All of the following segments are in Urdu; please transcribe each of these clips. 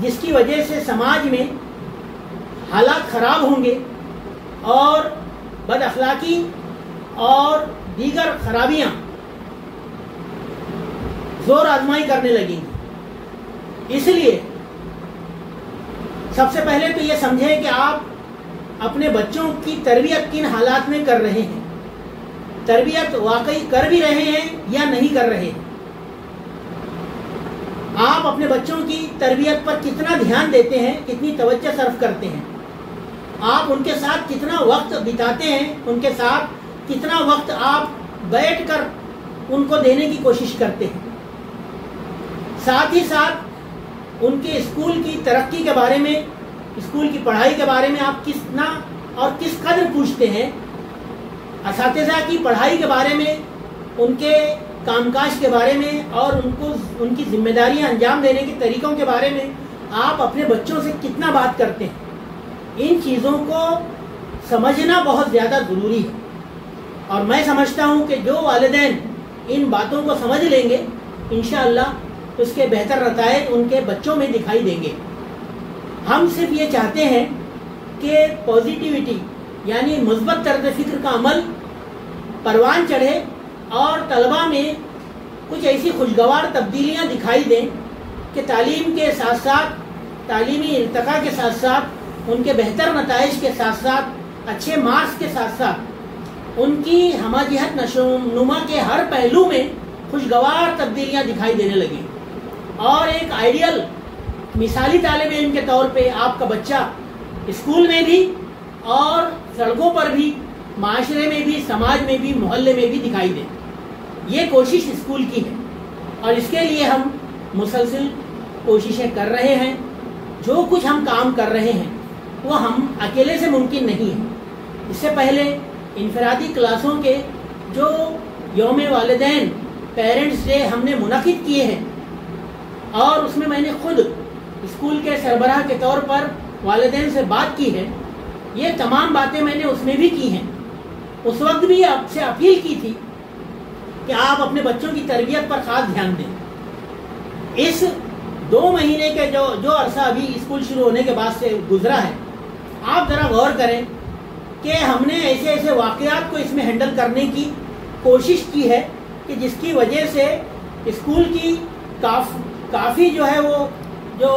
جس کی وجہ سے سماج میں حالات خراب ہوں گے اور بد اخلاقی اور دیگر خرابیاں زور آزمائی کرنے لگیں گی۔ اس لیے سب سے پہلے تو یہ سمجھیں کہ آپ اپنے بچوں کی تربیت کن حالات میں کر رہے ہیں، تربیت واقعی کر بھی رہے ہیں یا نہیں کر رہے ہیں، آپ اپنے بچوں کی تربیت پر کتنا دھیان دیتے ہیں، کتنی توجہ صرف کرتے ہیں، آپ ان کے ساتھ کتنا وقت بتاتے ہیں، ان کے ساتھ کتنا وقت آپ بیٹھ کر ان کو دینے کی کوشش کرتے ہیں، ساتھ ہی ساتھ ان کے اسکول کی ترقی کے بارے میں، اسکول کی پڑھائی کے بارے میں آپ کتنا اور کس قدر پوچھتے ہیں، اساتذہ کی پڑھائی کے بارے میں، ان کے کام کاج کے بارے میں اور ان کی ذمہ داریاں انجام دینے کے طریقوں کے بارے میں آپ اپنے بچوں سے کتنا بات کرتے ہیں۔ ان چیزوں کو سمجھنا بہت زیادہ ضروری ہے، اور میں سمجھتا ہوں کہ جو والدین ان باتوں کو سمجھ لیں گے انشاءاللہ اس کے بہتر نتائج ان کے بچوں میں دکھائی دیں گے۔ ہم صرف یہ چاہتے ہیں کہ پازیٹیوٹی یعنی مثبت طرز فکر کا عمل پروان چڑھے اور طلباء میں کچھ ایسی خوشگوار تبدیلیاں دکھائی دیں کہ تعلیم کے ساتھ ساتھ، تعلیمی ارتقاء کے ساتھ ساتھ، ان کے بہتر نتائج کے ساتھ ساتھ، اچھے مارکس کے ساتھ ساتھ ان کی ہمہ جہت نشو نما کے ہر پہلو میں خوشگوار تبدیلیاں دکھائی دینے لگیں، اور ایک آئیڈیل مثالی طالب علم کے طور پہ آپ کا بچہ اسکول میں بھی اور سڑکوں پر بھی، معاشرے میں بھی، سماج میں بھی، محلے میں بھی دکھائی دے۔ یہ کوشش اسکول کی ہے اور اس کے لیے ہم مسلسل کوششیں کر رہے ہیں۔ جو کچھ ہم کام کر رہے ہیں وہ ہم اکیلے سے ممکن نہیں ہے۔ اس سے پہلے انفرادی کلاسوں کے جو یوم والدین پیرنٹس ڈے ہم نے منعقد کیے ہیں، اور اس میں نے خود اسکول کے سربراہ کے طور پر والدین سے بات کی ہے۔ یہ تمام باتیں میں نے اس میں بھی کی ہیں۔ اس وقت بھی آپ سے اپیل کی تھی کہ آپ اپنے بچوں کی تربیت پر خاص دھیان دیں۔ اس 2 مہینے کے جو عرصہ ابھی اسکول شروع ہونے کے بعد سے گزرا ہے، آپ ذرا غور کریں کہ ہم نے ایسے ایسے واقعات کو اس میں ہینڈل کرنے کی کوشش کی ہے کہ جس کی وجہ سے اسکول کی کافی جو ہے وہ جو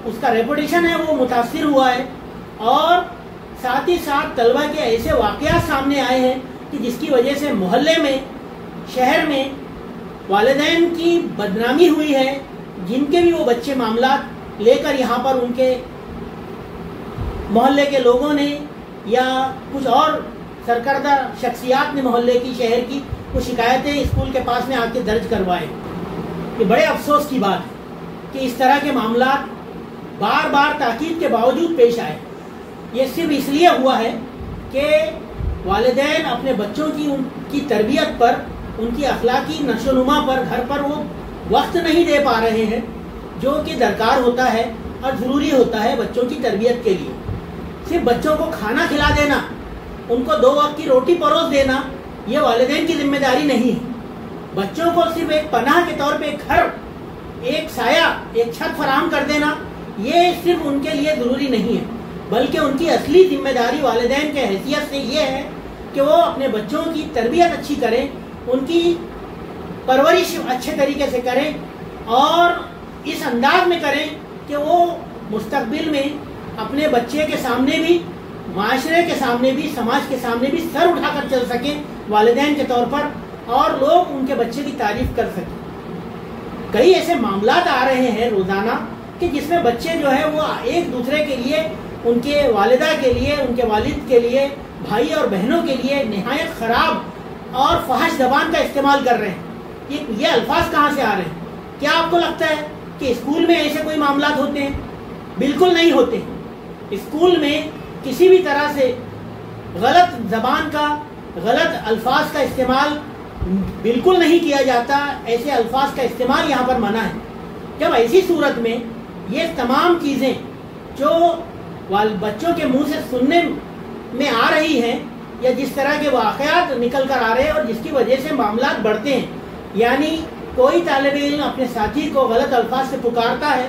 اس کا ریپوٹیشن ہے وہ متاثر ہوا ہے، اور ساتھ ہی ساتھ طلبہ کے ایسے واقعات سامنے آئے ہیں کہ جس کی وجہ سے محلے میں، شہر میں والدین کی بدنامی ہوئی ہے، جن کے بھی وہ بچے معاملات لے کر یہاں پر ان کے محلے کے لوگوں نے یا کچھ اور سرکردہ شخصیات نے محلے کی، شہر کی وہ شکایتیں اسکول کے پاس میں آ کے درج کروائے۔ یہ بڑے افسوس کی بات ہے کہ اس طرح کے معاملات بار بار تاکید کے باوجود پیش آئے۔ یہ صرف اس لیے ہوا ہے کہ والدین اپنے بچوں کی تربیت پر، ان کی اخلاقی نشو و نما پر گھر پر وہ وقت نہیں دے پا رہے ہیں جو کہ درکار ہوتا ہے اور ضروری ہوتا ہے بچوں کی تربیت کے لیے۔ صرف بچوں کو کھانا کھلا دینا، ان کو 2 وقت کی روٹی پروس دینا، یہ والدین کی ذمہ داری نہیں ہے۔ بچوں کو صرف ایک پناہ کے طور پہ ایک گھر، ایک سایہ، ایک چھت فراہم کر دینا، یہ صرف ان کے لیے ضروری نہیں ہے، بلکہ ان کی اصلی ذمہ داری والدین کے حیثیت سے یہ ہے کہ وہ اپنے بچوں کی تربیت اچھی کریں، ان کی پرورش اچھے طریقے سے کریں، اور اس انداز میں کریں کہ وہ مستقبل میں اپنے بچے کے سامنے بھی، معاشرے کے سامنے بھی، سماج کے سامنے بھی سر اٹھا کر چل سکیں والدین کے طور پر، اور لوگ ان کے بچے کی تعریف کر سکیں۔ کئی ایسے معاملات آ رہے ہیں روزانہ کہ جس میں بچے جو ہے وہ ایک دوسرے کے لیے، ان کے والدہ کے لیے، ان کے والد کے لیے، بھائی اور بہنوں کے لیے نہایت خراب اور فحش زبان کا استعمال کر رہے ہیں۔ یہ الفاظ کہاں سے آ رہے ہیں؟ کیا آپ کو لگتا ہے کہ اسکول میں ایسے کوئی معاملات ہوتے ہیں؟ بالکل نہیں ہوتے۔ اسکول میں کسی بھی طرح سے غلط زبان کا، غلط الفاظ کا استعمال بالکل نہیں کیا جاتا۔ ایسے الفاظ کا استعمال یہاں پر منع ہے۔ جب ایسی صورت میں یہ تمام چیزیں جو بچوں کے منہ سے سننے میں آ رہی ہیں، یا جس طرح کے واقعات نکل کر آ رہے ہیں اور جس کی وجہ سے معاملات بڑھتے ہیں، یعنی کوئی طالب علم اپنے ساتھی کو غلط الفاظ سے پکارتا ہے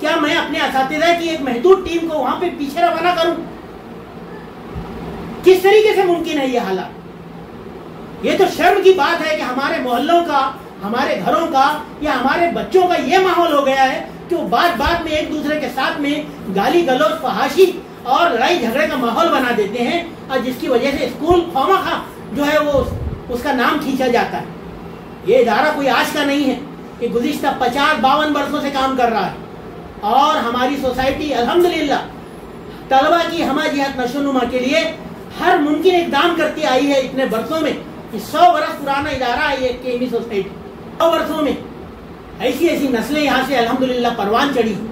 کیا میں اپنے اساتذہ کی ایک محدود ٹیم کو وہاں پہ پیچھے روانہ کروں؟ کس طریقے سے ممکن ہے یہ حالات؟ یہ تو شرم کی بات ہے کہ ہمارے محلوں کا، ہمارے گھروں کا یا ہمارے بچوں کا یہ ماحول ہو گیا ہے کہ وہ بات میں ایک دوسرے کے ساتھ میں گالی گلوچ، فحاشی اور لڑائی جھگڑے کا ماحول بنا دیتے ہیں، اور جس کی وجہ سے اسکول خواہ جو ہے وہ اس کا نام کھینچا جاتا ہے۔ یہ ادارہ کوئی آج کا نہیں ہے کہ گزشتہ 50-52 برسوں سے کام کر رہا ہے، اور ہماری سوسائٹی الحمدللہ طلبہ کی ہمہ جہت نشو نما کے لیے ہر ممکن اقدام کرتی آئی ہے اتنے برسوں میں۔ 100 برس پرانا ادارہ ہے یہ کے سوسائٹی، 100 برسوں میں ایسی نسلیں یہاں سے الحمدللہ پروان چڑھی ہیں۔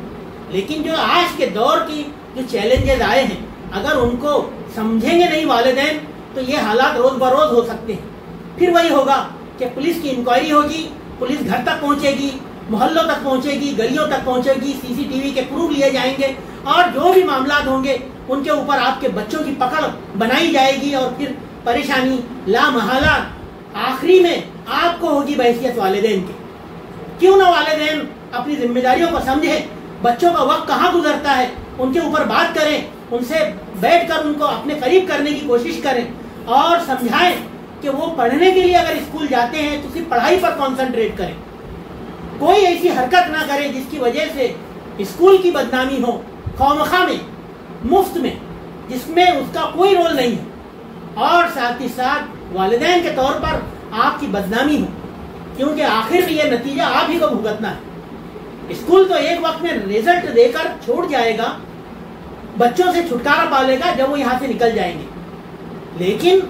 لیکن جو آج کے دور کی جو چیلنجز آئے ہیں، اگر ان کو سمجھیں گے نہیں والدین تو یہ حالات روز بروز ہو سکتے ہیں۔ پھر وہی ہوگا کہ پولیس کی انکوائری ہوگی، پولیس گھر تک پہنچے گی، محلوں تک پہنچے گی، گلیوں تک پہنچے گی، CCTV کے پروف لیے جائیں گے، اور جو بھی معاملات ہوں گے ان کے اوپر آپ کے بچوں کی پکڑ بنائی جائے گی، اور پھر پریشانی لا محالہ آخری میں آپ کو ہوگی بحیثیت والدین کے۔ کیوں نہ والدین اپنی ذمہ داریوں کو سمجھیں، بچوں کا وقت کہاں گزرتا ہے ان کے اوپر بات کریں، ان سے بیٹھ کر ان کو اپنے قریب کرنے کی کوشش کریں، اور سمجھائیں کہ وہ پڑھنے کے لیے اگر اسکول جاتے ہیں تو صرف پڑھائی پر کانسنٹریٹ کریں، کوئی ایسی حرکت نہ کریں جس کی وجہ سے اسکول کی بدنامی ہو، خواہ میں، مفت میں، جس میں اس کا کوئی رول نہیں ہے، اور ساتھ ہی ساتھ والدین کے طور پر آپ کی بدنامی ہو، کیونکہ آخر میں یہ نتیجہ آپ ہی کو بھگتنا ہے۔ اسکول تو ایک وقت میں ریزلٹ دے کر چھوڑ جائے گا، بچوں سے چھٹکارا پالے گا جب وہ یہاں سے نکل جائیں گے، لیکن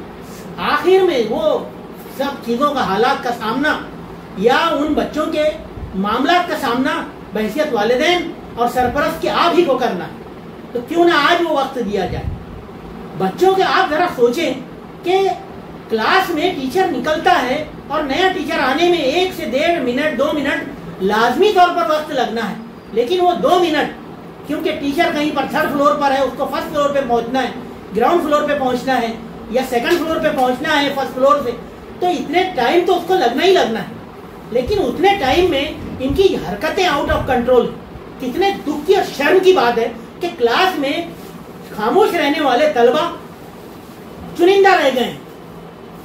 آخر میں وہ سب چیزوں کا، حالات کا سامنا یا ان بچوں کے معاملات کا سامنا بحیثیت والدین اور سرپرست کے آپ ہی کو کرنا ہے۔ تو کیوں نہ آج وہ وقت دیا جائے بچوں کے۔ آپ ذرا سوچیں کہ کلاس میں ٹیچر نکلتا ہے اور نیا ٹیچر آنے میں 1 سے 1.5 منٹ 2 منٹ لازمی طور پر وقت لگنا ہے، لیکن وہ 2 منٹ، کیونکہ ٹیچر کہیں پر 3rd فلور پر ہے، اس کو 1st فلور پہ پہنچنا ہے، گراؤنڈ فلور پہ پہنچنا ہے، یا 2nd فلور پہ پہنچنا ہے 1st فلور سے، تو اتنے ٹائم تو اس کو لگنا ہی لگنا ہے، لیکن اتنے ٹائم میں ان کی حرکتیں آؤٹ آف کنٹرول۔ کتنے دکھ کی اور شرم کی بات ہے کہ کلاس میں خاموش رہنے والے طلبہ چنندہ رہ گئے ہیں،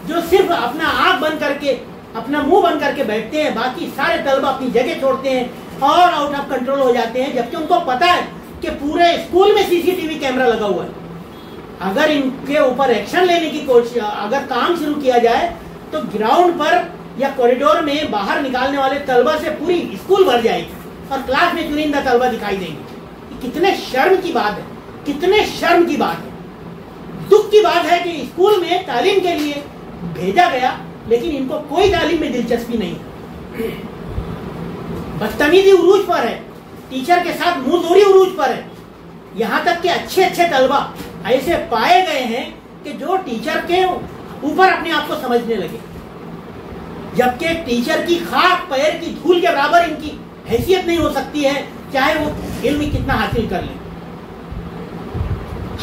جو صرف اپنا آنکھ بند کر کے، اپنا منہ بند کر کے بیٹھتے ہیں، باقی سارے طلبہ اپنی جگہ چھوڑتے ہیں اور آؤٹ آف کنٹرول ہو جاتے ہیں، جبکہ ان کو پتا ہے کہ پورے اسکول میں CCTV کیمرہ لگا ہوا ہے۔ اگر ان کے اوپر ایکشن لینے کی کوشش، اگر کام شروع کیا جائے تو گراؤنڈ پر یا کوریڈور میں باہر نکالنے والے طلبہ سے پوری اسکول بھر جائے گی، اور کلاس میں چنندہ طلبہ دکھائی دیں گے۔ کتنے شرم کی بات ہے، کتنے شرم کی بات ہے، دکھ کی بات ہے کہ اسکول میں تعلیم کے لیے بھیجا گیا، لیکن ان کو کوئی تعلیم میں دلچسپی نہیں، بدتمیزی عروج پر ہے، ٹیچر کے ساتھ منہ زوری عروج پر ہے، یہاں تک کہ اچھے طلبہ ایسے پائے گئے ہیں کہ جو ٹیچر کے اوپر اپنے آپ کو سمجھنے لگے، جبکہ ٹیچر کی خاک پیر کی دھول کے برابر ان کی حیثیت نہیں ہو سکتی ہے، چاہے وہ علم کتنا حاصل کر لیں۔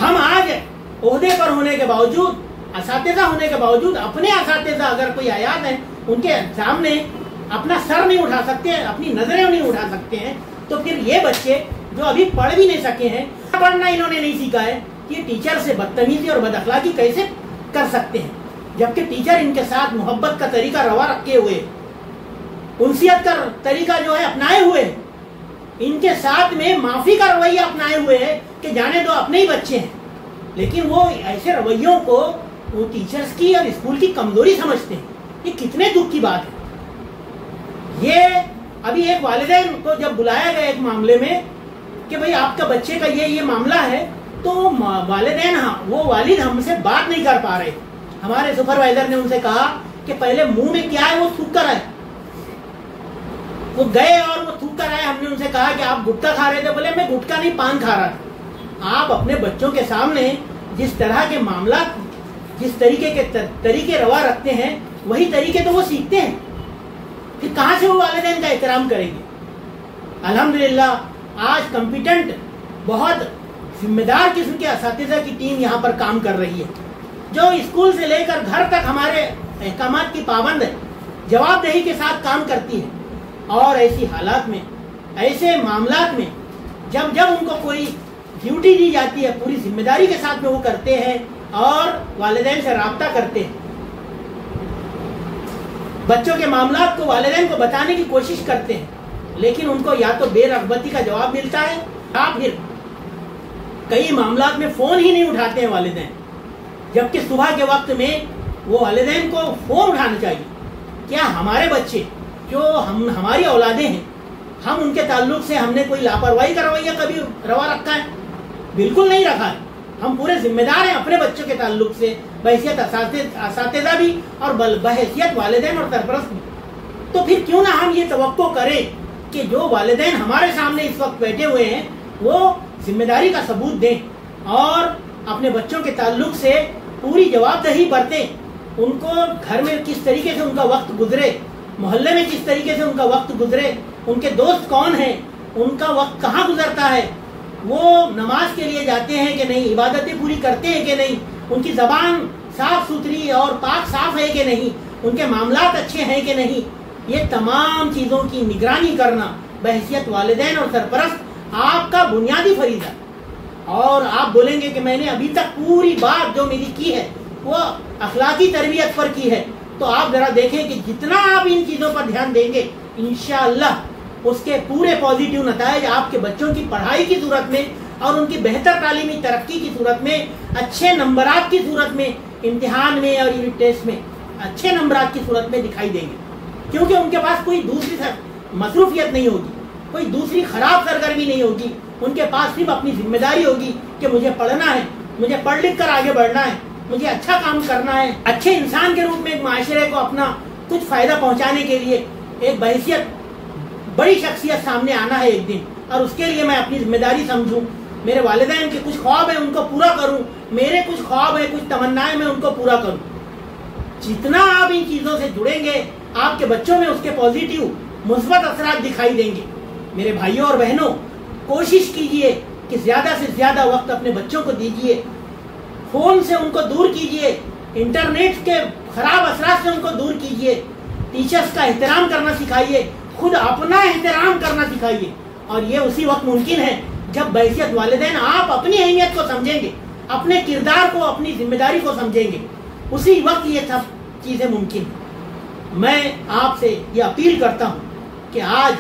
ہم آج عہدے پر ہونے کے باوجود، اساتذہ ہونے کے باوجود، اپنے اساتذہ اگر کوئی حیات ہیں ان کے سامنے اپنا سر نہیں اٹھا سکتے ہیں، اپنی نظریں نہیں اٹھا سکتے ہیں، تو پھر یہ بچے جو ابھی پڑھ بھی نہیں سکے ہیں، پڑھنا انہوں نے نہیں سیکھا ہے، یہ ٹیچر سے بدتمیزی اور بد اخلاقی کیسے کر سکتے ہیں، جبکہ ٹیچر ان کے ساتھ محبت کا طریقہ روا رکھے ہوئے، انسیت کا طریقہ جو ہے اپنائے ہوئے، ان کے ساتھ میں معافی کا رویہ اپنائے ہوئے ہے کہ جانے دو اپنے ہی بچے ہیں، لیکن وہ ایسے رویوں کو وہ ٹیچرز کی اور اسکول کی کمزوری سمجھتے ہیں۔ یہ کتنے دکھ کی بات ہے۔ یہ ابھی ایک والدین کو جب بلایا گیا ایک معاملے میں کہ بھئی آپ کا بچے کا یہ معاملہ ہے، تو والدین، وہ والد ہم سے بات نہیں کر پا رہے، ہمارے سپروائزر نے ان سے کہا کہ پہلے منہ میں کیا ہے وہ تھوک کر آئے۔ وہ گئے اور وہ تھوک کر آئے، ہم نے ان سے کہا کہ آپ گٹکا کھا رہے تھے، بولے میں گٹکا نہیں، پان کھا رہا تھا۔ آپ اپنے بچوں کے سامنے جس طرح کے معاملات، جس طریقے کے طریقے روا رکھتے ہیں، وہی طریقے تو وہ سیکھتے ہیں، پھر کہاں سے وہ والدین کا احترام کریں گے؟ الحمدللہ آج کمپیٹنٹ، بہت ذمہ دار قسم کے اساتذہ کی ٹیم یہاں پر کام کر رہی ہے، جو اسکول سے لے کر گھر تک ہمارے احکامات کی پابند ہے، جواب دہی کے ساتھ کام کرتی ہے، اور ایسی حالات میں، ایسے معاملات میں جب جب ان کو کوئی ڈیوٹی دی جاتی ہے پوری ذمہ داری کے ساتھ میں وہ کرتے ہیں اور والدین سے رابطہ کرتے ہیں، بچوں کے معاملات کو والدین کو بتانے کی کوشش کرتے ہیں، لیکن ان کو یا تو بے رغبتی کا جواب ملتا ہے یا پھر کئی معاملات میں فون ہی نہیں اٹھاتے ہیں والدین، جبکہ صبح کے وقت میں وہ والدین کو فون اٹھانا چاہیے۔ کیا ہمارے بچے جو ہماری اولادیں ہیں، ہم ان کے تعلق سے ہم نے کوئی لاپرواہی کا رویہ کبھی روا رکھا ہے؟ بالکل نہیں رکھا ہے۔ ہم پورے ذمہ دار ہیں اپنے بچوں کے تعلق سے، بحیثیت اساتذہ بھی اور بحیثیت والدین اور سرپرست بھی۔ تو پھر کیوں نہ ہم یہ توقع کریں کہ جو والدین ہمارے سامنے اس وقت بیٹھے ہوئے ہیں وہ ذمہ داری کا ثبوت دیں اور اپنے بچوں کے تعلق سے پوری جواب دہی برتیں، ان کو گھر میں کس طریقے سے ان کا وقت گزرے، محلے میں کس طریقے سے ان کا وقت گزرے، ان کے دوست کون ہیں، ان کا وقت کہاں گزرتا ہے، وہ نماز کے لیے جاتے ہیں کہ نہیں، عبادتیں پوری کرتے ہیں کہ نہیں، ان کی زبان صاف ستھری اور پاک صاف ہے کہ نہیں، ان کے معاملات اچھے ہیں کہ نہیں، یہ تمام چیزوں کی نگرانی کرنا بحیثیت والدین اور سرپرست آپ کا بنیادی فریضہ۔ اور آپ بولیں گے کہ میں نے ابھی تک پوری بات جو میری کی ہے وہ اخلاقی تربیت پر کی ہے، تو آپ ذرا دیکھیں کہ جتنا آپ ان چیزوں پر دھیان دیں گے انشاءاللہ اس کے پورے پازیٹیو نتائج آپ کے بچوں کی پڑھائی کی صورت میں اور ان کی بہتر تعلیمی ترقی کی صورت میں، اچھے نمبرات کی صورت میں، امتحان میں اور یونٹ ٹیسٹ میں اچھے نمبرات کی صورت میں دکھائی دیں گے، کیونکہ ان کے پاس کوئی دوسری مصروفیت نہیں ہوگی، کوئی دوسری خراب سرگرمی نہیں ہوگی، ان کے پاس صرف اپنی ذمہ داری ہوگی کہ مجھے پڑھنا ہے، مجھے پڑھ لکھ کر آگے بڑھنا ہے، مجھے اچھا کام کرنا ہے، اچھے انسان کے روپ میں ایک معاشرے کو اپنا کچھ فائدہ پہنچانے کے لیے ایک بحیثیت بڑی شخصیت سامنے آنا ہے ایک دن، اور اس کے لیے میں اپنی ذمہ داری سمجھوں، میرے والدین کے کچھ خواب ہیں ان کو پورا کروں، میرے کچھ خواب ہیں کچھ تمنائیں میں ان کو پورا کروں۔ جتنا آپ ان چیزوں سے جڑیں گے آپ کے بچوں میں اس کے پازیٹیو مثبت اثرات دکھائی دیں گے۔ میرے بھائیوں اور بہنوں، کوشش کیجئے کہ زیادہ سے زیادہ وقت اپنے بچوں کو دیجئے، فون سے ان کو دور کیجئے، انٹرنیٹ کے خراب اثرات سے ان کو دور کیجئے، ٹیچرز کا احترام کرنا سکھائیے، خود اپنا احترام کرنا سکھائیے، اور یہ اسی وقت ممکن ہے جب بحیثیت والدین آپ اپنی اہمیت کو سمجھیں گے، اپنے کردار کو، اپنی ذمہ داری کو سمجھیں گے، اسی وقت یہ سب چیزیں ممکن ہیں۔ میں آپ سے یہ اپیل کرتا ہوں کہ آج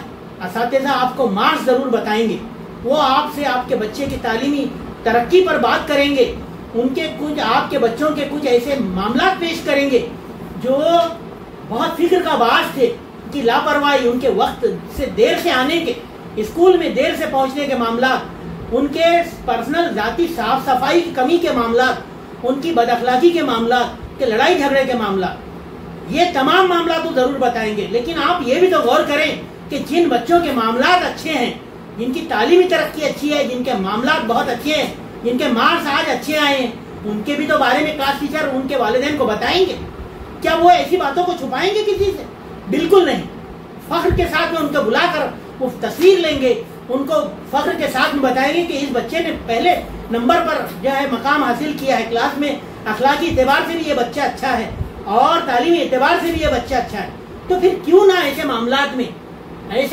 اساتذہ آپ کو مارکس ضرور بتائیں گے، وہ آپ سے آپ کے بچے کی تعلیمی ترقی پر بات کریں گے، ان کے کچھ آپ کے بچوں کے کچھ ایسے معاملات پیش کریں گے جو بہت فکر کا باعث تھے، ان کی لاپرواہی، ان کے وقت سے دیر سے آنے کے، اسکول میں دیر سے پہنچنے کے معاملات، ان کے پرسنل ذاتی صاف صفائی کی کمی کے معاملات، ان کی بد اخلاقی کے معاملات، کہ لڑائی جھگڑے کے معاملات، یہ تمام معاملات تو ضرور بتائیں گے، لیکن آپ یہ بھی تو غور کریں کہ جن بچوں کے معاملات اچھے ہیں، جن کی تعلیمی ترقی اچھی ہے، جن کے معاملات بہت اچھے ہیں، جن کے مارکس آج اچھے آئے ہیں، ان کے بھی تو بارے میں کلاس ٹیچر ان کے والدین کو بتائیں گے۔ کیا وہ ایسی باتوں کو چھپائیں گے کسی سے؟ بالکل نہیں۔ فخر کے ساتھ میں ان کو بلا کر وہ تصویر لیں گے، ان کو فخر کے ساتھ میں بتائیں گے کہ اس بچے نے پہلے نمبر پر جو ہے مقام حاصل کیا ہے کلاس میں، اخلاقی اعتبار سے بھی یہ بچہ اچھا ہے اور تعلیمی اعتبار سے بھی یہ بچہ اچھا ہے۔ تو پھر کیوں نہ ایسے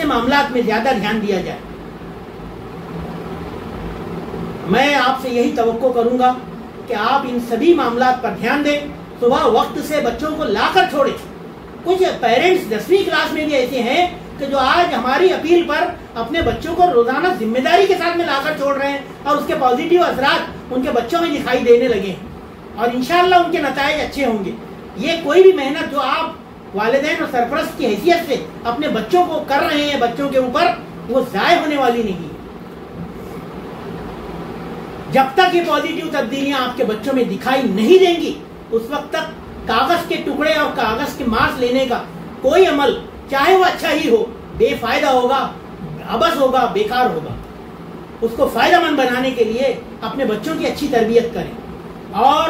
معاملات میں زیادہ دھیان دیا جائے۔ میں آپ سے یہی توقع کروں گا کہ آپ ان سبھی معاملات پر دھیان دیں، صبح وقت سے بچوں کو لا کر چھوڑیں۔ کچھ پیرنٹس 10ویں کلاس میں بھی ایسے ہیں کہ جو آج ہماری اپیل پر اپنے بچوں کو روزانہ ذمہ داری کے ساتھ میں لا کر چھوڑ رہے ہیں، اور اس کے پازیٹیو اثرات ان کے بچوں میں دکھائی دینے لگے ہیں، اور انشاءاللہ ان کے نتائج اچھے ہوں گے۔ یہ کوئی بھی محنت جو آپ والدین اور سرپرست کی حیثیت سے اپنے بچوں کو کر رہے ہیں، بچوں کے اوپر، وہ ضائع ہونے والی نہیں ہے۔ جب تک یہ پازیٹیو تبدیلیاں آپ کے بچوں میں دکھائی نہیں دیں گی، اس وقت تک کاغذ کے ٹکڑے اور کاغذ کے مارکس لینے کا کوئی عمل، چاہے وہ اچھا ہی ہو، بے فائدہ ہوگا، عبث ہوگا، بیکار ہوگا۔ اس کو فائدہ مند بنانے کے لیے اپنے بچوں کی اچھی تربیت کریں، اور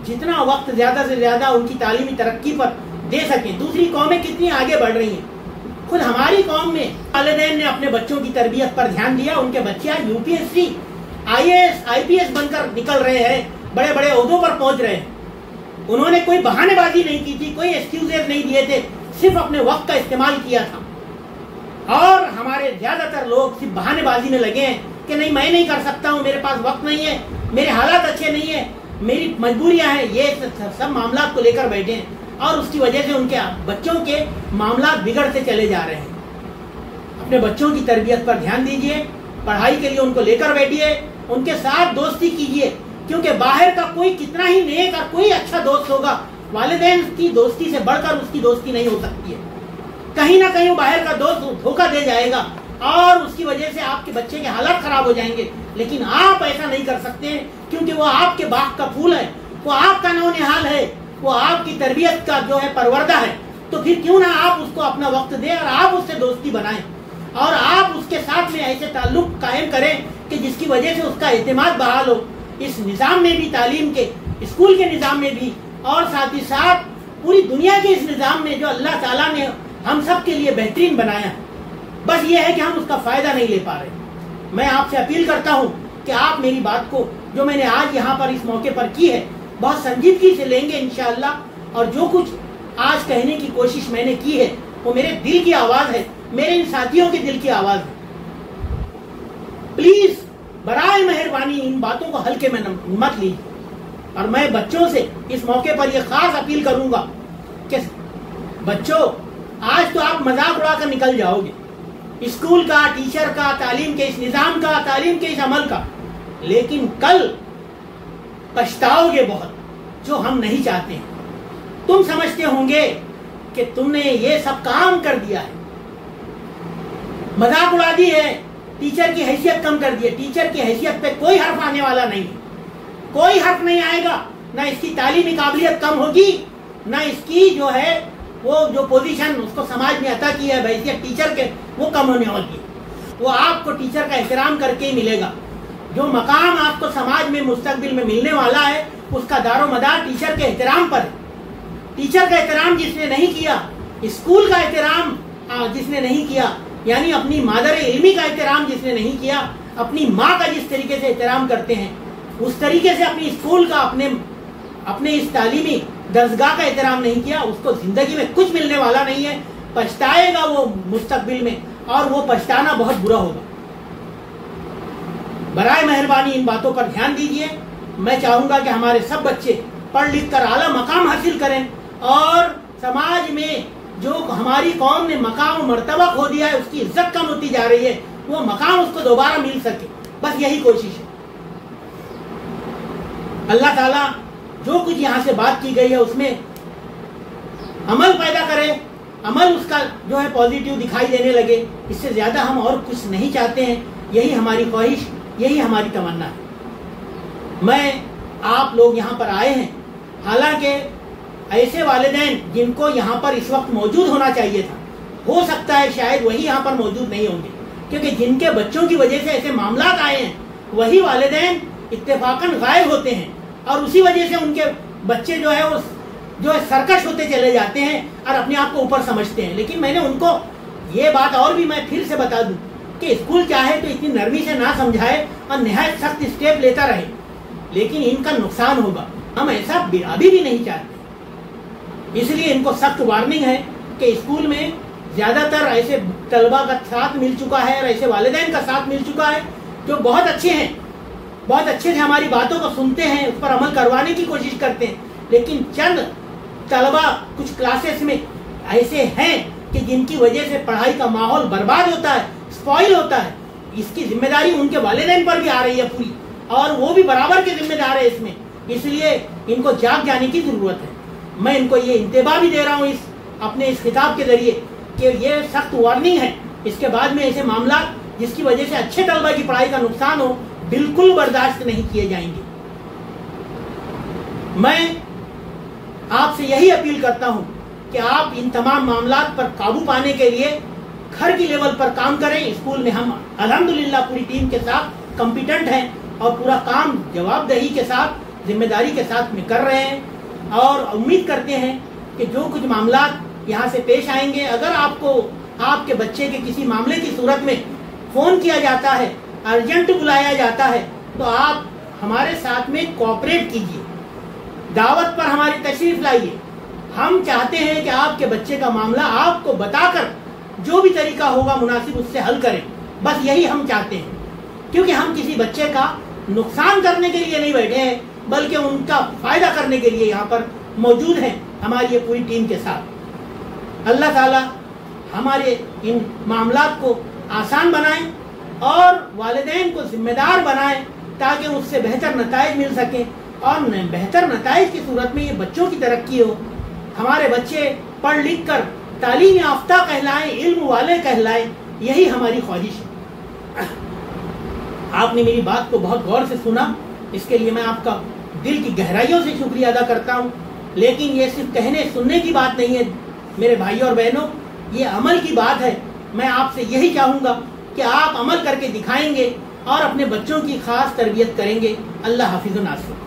جتنا وقت زیادہ سے زیادہ ان کی تعلیمی ترقی پر دے سکیں۔ دوسری قومیں کتنی آگے بڑھ رہی ہیں، خود ہماری قوم میں والدین نے اپنے بچوں کی تربیت پر دھیان دیا، ان کے بچے آج UPSC IAS IPS بن کر نکل رہے ہیں، بڑے بڑے عہدوں پر پہنچ رہے ہیں۔ انہوں نے کوئی بہانے بازی نہیں کی تھی، کوئی ایکسکیوزز نہیں دیے تھے، صرف اپنے وقت کا استعمال کیا تھا۔ اور ہمارے زیادہ تر لوگ صرف بہانے بازی میں لگے ہیں کہ کہ نہیں میں نہیں کر سکتا ہوں, میرے پاس وقت نہیں ہے, میرے حالات اچھے نہیں ہیں, میری مجبوریاں ہیں, یہ سب معاملات کو لے کر بیٹھے ہیں اور اس کی وجہ سے ان کے بچوں کے معاملات بگڑتے چلے جا رہے ہیں. اپنے بچوں کی تربیت پر دھیان دیجئے, پڑھائی کے لیے ان کو لے کر بیٹھیے, ان کے ساتھ دوستی کیجئے, کیونکہ باہر کا کوئی کتنا ہی نیک اور کوئی اچھا دوست ہوگا, والدین کی دوستی سے بڑھ کر اس کی دوستی نہیں ہو سکتی ہے. کہیں نہ کہیں باہر کا دوست دھوکہ دے جائے گا اور اس کی وجہ سے آپ کے بچے کے حالات خراب ہو جائیں گے. لیکن آپ ایسا نہیں کر سکتے, کیونکہ وہ آپ کے باغ کا پھول ہے, وہ آپ کا نونہال ہے, وہ آپ کی تربیت کا جو ہے پروردہ ہے. تو پھر کیوں نہ آپ اس کو اپنا وقت دیں اور آپ اس سے دوستی بنائیں اور آپ اس کے ساتھ میں ایسے تعلق قائم کریں کہ جس کی وجہ سے اس کا اعتماد بحال ہو. اس نظام میں بھی, تعلیم کے اسکول کے نظام میں بھی, اور ساتھ ہی ساتھ پوری دنیا کے اس نظام میں جو اللہ تعالیٰ نے ہم سب کے لیے بہترین بنایا ہے. بس یہ ہے کہ ہم اس کا فائدہ نہیں لے پا رہے. میں آپ سے اپیل کرتا ہوں کہ آپ میری بات کو جو میں نے آج یہاں پر اس موقع پر کی ہے بہت سنجیدگی سے لیں گے انشاءاللہ, اور جو کچھ آج کہنے کی کوشش میں نے کی ہے وہ میرے دل کی آواز ہے, میرے ان ساتھیوں کے دل کی آواز ہے. پلیز برائے مہربانی ان باتوں کو ہلکے میں مت لیجیے. اور میں بچوں سے اس موقع پر یہ خاص اپیل کروں گا کہ بچوں, آج تو آپ مذاق اڑا کر نکل جاؤ گے اسکول کا, ٹیچر کا, تعلیم کے اس نظام کا, تعلیم کے اس عمل کا, لیکن کل پچھتاؤ گے بہت, جو ہم نہیں چاہتے ہیں. تم سمجھتے ہوں گے کہ تم نے یہ سب کام کر دیا ہے, مذاق اڑا دی ہے, ٹیچر کی حیثیت کم کر دی ہے. ٹیچر کی حیثیت پہ کوئی حرف آنے والا نہیں ہے, کوئی حرف نہیں آئے گا. نہ اس کی تعلیمی قابلیت کم ہوگی, نہ اس کی جو ہے وہ جو پوزیشن اس کو سماج میں عطا کی ہے بحیثیت ٹیچر کے, وہ کم ہونے والی ہے. وہ آپ کو ٹیچر کا احترام کر کے ہی ملے گا. جو مقام آپ کو سماج میں مستقبل میں ملنے والا ہے اس کا دار و مدار ٹیچر کے احترام پر ہے. ٹیچر کا احترام جس نے نہیں کیا, اسکول کا احترام جس نے نہیں کیا, یعنی اپنی مادر علمی کا احترام جس نے نہیں کیا, اپنی ماں کا جس طریقے سے احترام کرتے ہیں اس طریقے سے اپنی اسکول کا, اپنے اس تعلیمی درسگاہ کا احترام نہیں کیا, اس کو زندگی میں کچھ ملنے والا نہیں ہے. پچھتائے گا وہ مستقبل میں, اور وہ پچھتانا بہت برا ہوگا. برائے مہربانی ان باتوں پر دھیان دیجیے. میں چاہوں گا کہ ہمارے سب بچے پڑھ لکھ کر اعلیٰ مقام حاصل کریں اور سماج میں جو ہماری قوم نے مقام و مرتبہ کھو دیا ہے, اس کی عزت کم ہوتی جا رہی ہے, وہ مقام اس کو دوبارہ مل سکے. بس یہی کوشش ہے. اللہ تعالیٰ جو کچھ یہاں سے بات کی گئی ہے اس میں عمل پیدا کرے, عمل اس کا جو ہے پازیٹیو دکھائی دینے لگے. اس سے زیادہ ہم اور کچھ نہیں چاہتے ہیں. یہی ہماری خواہش, یہی ہماری تمنا ہے. میں آپ لوگ یہاں پر آئے ہیں, حالانکہ ایسے والدین جن کو یہاں پر اس وقت موجود ہونا چاہیے تھا, ہو سکتا ہے شاید وہی یہاں پر موجود نہیں ہوں گے, کیونکہ جن کے بچوں کی وجہ سے ایسے معاملات آئے ہیں وہی والدین اتفاقاً غائب ہوتے ہیں, اور اسی وجہ سے ان کے بچے جو ہے وہ جو ہے سرکش ہوتے چلے جاتے ہیں اور اپنے آپ کو اوپر سمجھتے ہیں. لیکن میں نے ان کو یہ بات اور بھی میں پھر سے بتا دوں کہ اسکول چاہے تو اتنی نرمی سے نہ سمجھائے اور نہایت سخت اسٹیپ لیتا رہے, لیکن ان کا نقصان ہوگا. ہم ایسا ابھی بھی نہیں چاہتے. اس لیے ان کو سخت وارننگ ہے کہ اسکول میں زیادہ تر ایسے طلباء کا ساتھ مل چکا ہے اور ایسے والدین کا ساتھ مل چکا ہے جو بہت اچھے ہیں, بہت اچھے سے ہماری باتوں کو سنتے ہیں, اس پر عمل کروانے کی کوشش کرتے ہیں. لیکن چند طلباء کچھ کلاسز میں ایسے ہیں کہ جن کی وجہ سے پڑھائی کا ماحول برباد ہوتا ہے, اسپوائل ہوتا ہے. اس کی ذمہ داری ان کے والدین پر بھی آ رہی ہے پوری, اور وہ بھی برابر کے ذمہ دار ہے اس میں. اس لیے ان کو جاگ جانے کی ضرورت ہے. میں ان کو یہ انتباہ بھی دے رہا ہوں اپنے اس خطاب کے ذریعے کہ یہ سخت وارننگ ہے. اس کے بعد میں ایسے معاملات جس کی وجہ سے اچھے طلباء کی پڑھائی کا نقصان ہو بالکل برداشت نہیں کیے جائیں گے. میں آپ سے یہی اپیل کرتا ہوں کہ آپ ان تمام معاملات پر قابو پانے کے لیے گھر کی لیول پر کام کریں. اسکول میں ہم الحمدللہ پوری ٹیم کے ساتھ کمپیٹنٹ ہیں اور پورا کام جواب دہی کے ساتھ, ذمہ داری کے ساتھ میں کر رہے ہیں, اور امید کرتے ہیں کہ جو کچھ معاملات یہاں سے پیش آئیں گے, اگر آپ کو آپ کے بچے کے کسی معاملے کی صورت میں فون کیا جاتا ہے, ارجنٹ بلایا جاتا ہے, تو آپ ہمارے ساتھ میں کوآپریٹ کیجیے, دعوت پر ہماری تشریف لائیے. ہم چاہتے ہیں کہ آپ کے بچے کا معاملہ آپ کو بتا کر جو بھی طریقہ ہوگا مناسب اس سے حل کریں. بس یہی ہم چاہتے ہیں. کیونکہ ہم کسی بچے کا نقصان کرنے کے لیے نہیں بیٹھے ہیں، بلکہ ان کا فائدہ کرنے کے لیے یہاں پر موجود ہیں ہماری یہ پوری ٹیم کے ساتھ۔ اللہ تعالیٰ ہمارے ان معاملات کو آسان بنائیں اور والدین کو ذمہ دار بنائیں تاکہ اس سے بہتر نتائج مل سکیں، اور بہتر نتائج کی صورت میں یہ بچوں کی ترقی ہو، ہمارے بچے پڑھ لکھ کر تعلیم یافتہ کہلائیں، علم والے کہلائیں، یہی ہماری خواہش ہے۔ آپ نے میری بات کو بہت غور سے سنا، اس کے لیے میں آپ کا دل کی گہرائیوں سے شکریہ ادا کرتا ہوں، لیکن یہ صرف کہنے سننے کی بات نہیں ہے میرے بھائیوں اور بہنوں، یہ عمل کی بات ہے۔ میں آپ سے یہی چاہوں گا کہ آپ عمل کر کے دکھائیں گے اور اپنے بچوں کی خاص تربیت کریں گے۔ اللہ حافظ و ناصر۔